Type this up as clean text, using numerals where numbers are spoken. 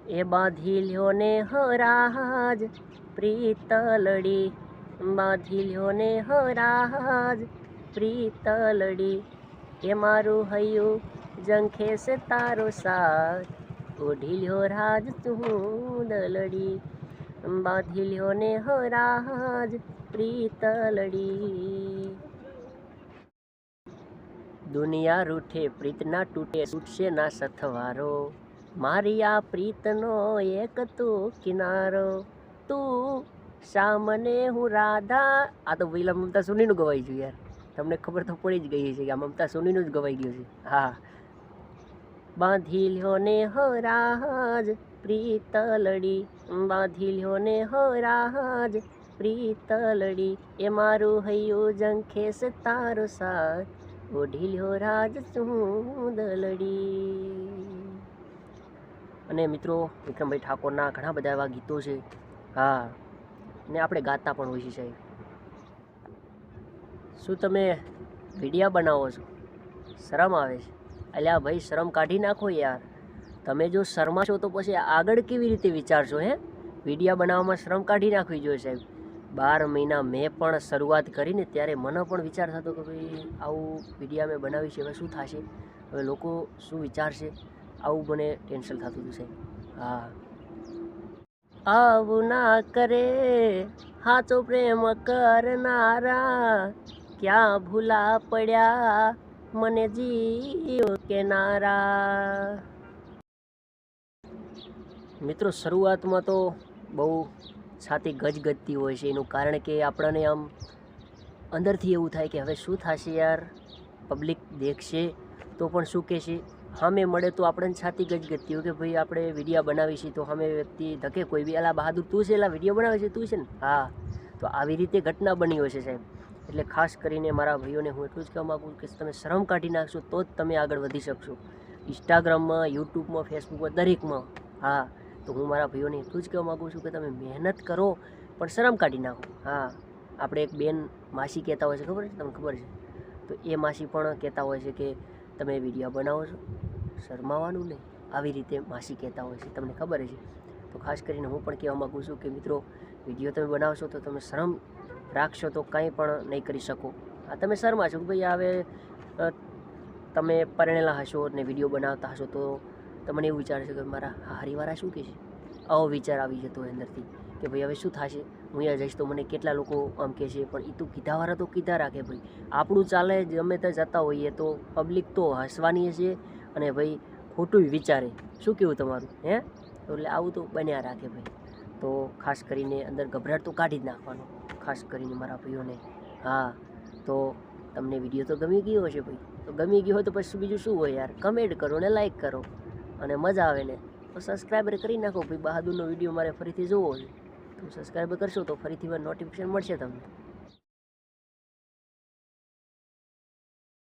એ બાંધી લ્યો ને હરાજ પ્રીતલડી, બાંધી લ્યો ને હરાજ પ્રીતલડી, એ મારું હૈયું ઝંખે છે તારો સાથ, ઓઢી લ્યો રાજ ચૂંદલડી, બાંધી લ્યો ને હરાજ પ્રીતલડી। દુનિયા રૂઠે પ્રીત ના તૂટે, તૂટશે ના સથવારો, મારી આ પ્રીતનો એક તું કિનારો, તું સામને હું રાધા। આ તો પેલા મમતા સોનીનું ગવાઈ ગયું યાર, તમને ખબર તો પડી જ ગઈ છે કે આ મમતા સોનીનું જ ગવાઈ ગયું છે। હા, બાંધી લ્યો ને હરાજ પ્રીતલડી, બાંધી લ્યો ને હરાજ પ્રીતલડી, એ મારું હૈયું ઝંખે છે તારો સાથ, ઓઢી લ્યો રાજ ચૂંદલડી। અને મિત્રો વિક્રમભાઈ ઠાકોરના ઘણા બધા એવા ગીતો છે। હા, ને આપણે ગાતા પણ હોઈએ છીએ સાહેબ। શું તમે વિડીયા બનાવો છો, શરમ આવે છે? અલ્યા ભાઈ શરમ કાઢી નાખો યાર, તમે જો શરમાશો તો પછી આગળ કેવી રીતે વિચારશો હે? વિડીયા બનાવવામાં શરમ કાઢી નાખવી જોઈએ સાહેબ। 12 મહિના મેં પણ શરૂઆત કરીને ત્યારે મને પણ વિચાર થતો કે ભાઈ આવું વિડીયા મેં બનાવી છે, હવે શું થશે, હવે લોકો શું વિચારશે, આવું મને ટેન્શન થતું હતું સાહેબ। હા, આવું ના કરે હાચો પ્રેમ કરનારા, ક્યાં ભૂલા પડ્યા મને જીવ કેનારા। મિત્રો શરૂઆતમાં તો બહુ છાતી ગજગજતી હોય છે, એનું કારણ કે આપણને આમ અંદરથી એવું થાય કે હવે શું થશે યાર, પબ્લિક દેખશે તો પણ શું કહેશે, સામે મળે તો આપણને છાતી ગજગજતી હોય કે ભાઈ આપણે વિડીયા બનાવી છે તો સામે વ્યક્તિ ધકે કોઈ બી, અલા બહાદુર તું છે, એલા વિડીયો બનાવે છે તું છે ને? હા, તો આવી રીતે ઘટના બની હોય છે સાહેબ। એટલે ખાસ કરીને મારા ભાઈઓને હું એટલું જ કહેવા માગું કે તમે શરમ કાઢી નાખશો તો જ તમે આગળ વધી શકશો, ઇન્સ્ટાગ્રામમાં, યુટ્યુબમાં, ફેસબુકમાં, દરેકમાં। હા, તો હું મારા ભાઈઓને એટલું જ કહેવા માગું છું કે તમે મહેનત કરો પણ શરમ કાઢી નાખો। હા, આપણે એક બેન માસી કહેતા હોય છે, ખબર છે તમને? ખબર છે, તો એ માસી પણ કહેતા હોય છે કે તમે વિડીયો બનાવો છો, શરમાવાનું નહીં, આવી રીતે માસી કહેતા હોય છે, તમને ખબર છે? તો ખાસ કરીને હું પણ કહેવા માગું છું કે મિત્રો વિડીયો તમે બનાવશો તો તમે શરમ રાખશો તો કંઈ પણ નહીં કરી શકો। આ તમે શરમા છો કે ભાઈ હવે તમે પરણેલા હશો ને વિડીયો બનાવતા હશો તો તમને એવું વિચાર છે કે મારા હારીવાળા શું કહે છે, આવો વિચાર આવી જતો હોય અંદરથી કે ભાઈ હવે શું થશે, હું અહીંયા જઈશ તો મને કેટલા લોકો આમ કહે છે, પણ એ તો કીધાવાળા તો કીધા રાખે ભાઈ, આપણું ચાલે ગમે ત્યાં જતા હોઈએ તો પબ્લિક તો હસવાની છે અને ભાઈ ખોટું વિચારે, શું કહેવું તમારું હે? એટલે આવું તો બન્યા રાખે ભાઈ। તો ખાસ કરીને અંદર ગભરાટ તો કાઢી જ નાખવાનો, ખાસ કરીને મારા ભાઈઓને। હા, તો તમને વિડીયો તો ગમી ગયો હશે ભાઈ, તો ગમી ગયો હોય તો પછી બીજું શું હોય યાર, કમેન્ટ કરો ને લાઈક કરો, અને મજા આવે ને તો સબસ્ક્રાઈબર કરી નાખો ભાઈ। બહાદુરનો વિડીયો મારે ફરીથી જોવો છે તો સબસ્ક્રાઈબર કરશો તો ફરીથી વાર નોટિફિકેશન મળશે તમને।